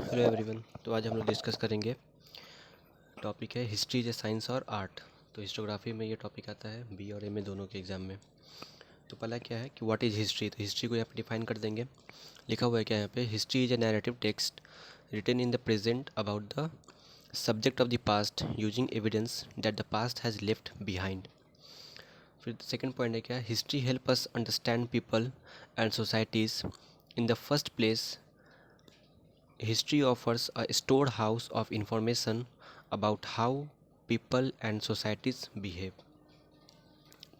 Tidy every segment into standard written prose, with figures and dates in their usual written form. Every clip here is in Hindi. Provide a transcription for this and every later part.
Hello everyone. तो आज हम लोग डिस्कस करेंगे, टॉपिक है हिस्ट्री इज ए साइंस और आर्ट। तो हिस्टोग्राफी में ये टॉपिक आता है बी और ए में दोनों के एग्ज़ाम में। तो पहला क्या है कि व्हाट इज़ हिस्ट्री। तो हिस्ट्री को यहाँ पे डिफाइन कर देंगे। लिखा हुआ है क्या यहाँ पे, history is a narrative text written in the present about the subject of the past using evidence that the past has left behind. फिर सेकेंड पॉइंट है क्या, history help us understand people and societies. In the first place, history offers a storehouse of information about how people and societies behave.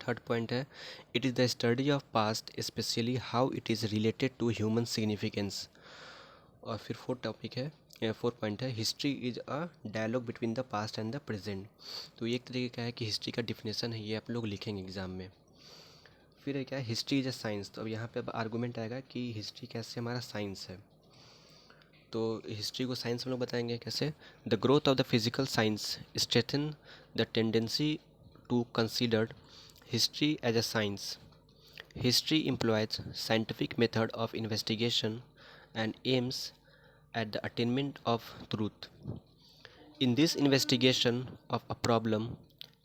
Third point है, it is the study of past specially how it is related to human significance. और फिर फोर्थ टॉपिक है, फोर्थ पॉइंट है, history is a dialogue between the past and the present. तो ये एक तरीके का है कि हिस्ट्री का डिफिनेशन है, ये आप लोग लिखेंगे एग्जाम में। फिर है क्या, हिस्ट्री इज़ अ साइंस। तो अब यहाँ पे अब आर्गूमेंट आएगा कि हिस्ट्री कैसे हमारा साइंस है। तो हिस्ट्री को साइंस में लोग बताएंगे कैसे, the growth of the physical science strengthen the tendency to consider history as a science. History employs scientific method of investigation and aims at the attainment of truth. In this investigation of a problem,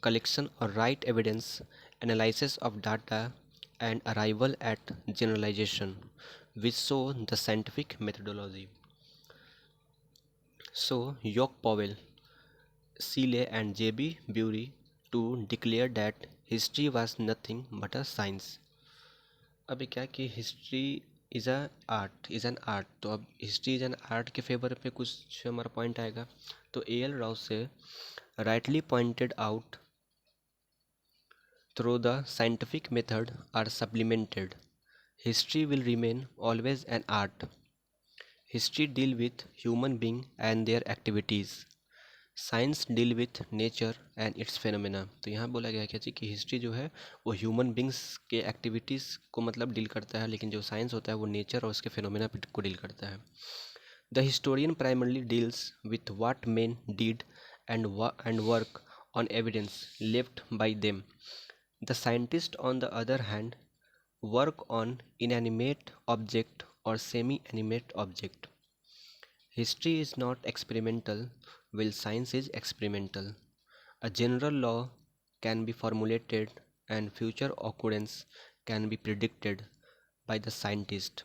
collection or right evidence, analysis of data, and arrival at generalization, which show the scientific methodology. So, York Powell, Seeley, and J.B. Bury to declare that history was nothing but a science. अभी क्या कि हिस्ट्री इज़ एन आर्ट। तो अब हिस्ट्री इज़ एन आर्ट के फेवर पे कुछ हमारा पॉइंट आएगा। तो ए एल राव से rightly pointed out through the scientific method are supplemented, history will remain always an art. History deal with human being and their activities, science deal with nature and its phenomena. तो यहाँ बोला गया क्या कि हिस्ट्री जो है वो ह्यूमन बींग्स के एक्टिविटीज़ को मतलब डील करता है, लेकिन जो साइंस होता है वो नेचर और उसके फेनोमेना को डील करता है। The historian primarily deals with what men did and work on evidence left by them. The scientist on the other hand work on inanimate object और semi animate object. History is not experimental, while science is experimental. A general law can be formulated and future occurrence can be predicted by the scientist,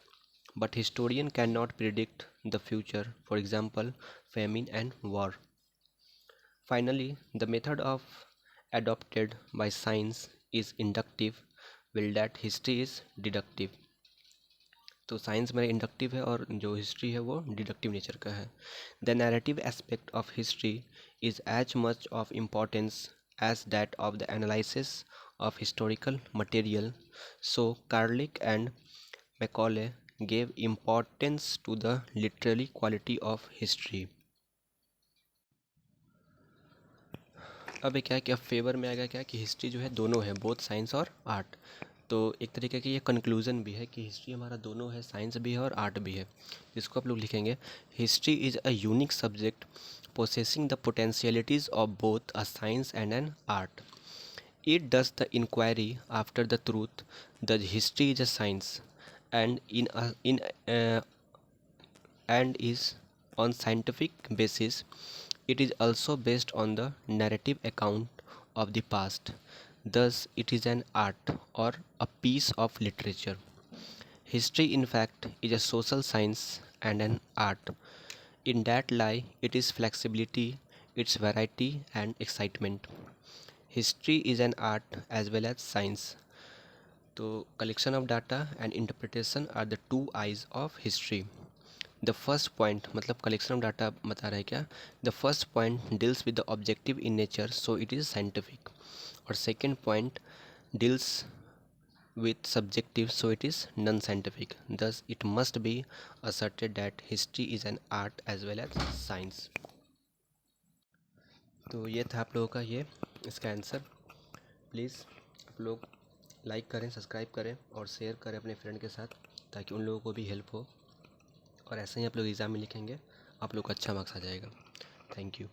but historian cannot predict the future, for example, famine and war. Finally, the method of adopted by science is inductive, while that history is deductive. तो साइंस मेरा इंडक्टिव है और जो हिस्ट्री है वो डिडक्टिव नेचर का है। The narrative aspect of history is as much of importance as that of the analysis of historical material. So Carlyle and Macaulay gave importance to the literary quality of history. अब क्या है कि अब फेवर में आएगा क्या कि हिस्ट्री जो है दोनों है, बोथ साइंस और आर्ट। तो एक तरीके की ये कंक्लूज़न भी है कि हिस्ट्री हमारा दोनों है, साइंस भी है और आर्ट भी है। जिसको आप लोग लिखेंगे, history is a unique subject possessing the potentialities of both a science and an art. It does the inquiry after the truth, the history is a science and in and is on scientific basis. It is also based on the narrative account of the past. Thus, it is an art or a piece of literature. History, in fact, is a social science and an art. In that lie, it is flexibility, its variety, and excitement. History is an art as well as science. So, collection of data and interpretation are the two eyes of history. The first point मतलब कलेक्शन ऑफ डाटा बता रहा है क्या, the first point deals with the objective in nature, so it is scientific. और second point deals with subjective, so it is non-scientific. Thus it must be asserted that history is an art as well as science. तो ये था आप लोगों का ये इसका आंसर। प्लीज़ आप लोग लाइक करें, सब्सक्राइब करें और शेयर करें अपने फ्रेंड के साथ, ताकि उन लोगों को भी हेल्प हो। और ऐसे ही आप लोग एग्ज़ाम में लिखेंगे, आप लोग को अच्छा मार्क्स आ जाएगा। Thank you.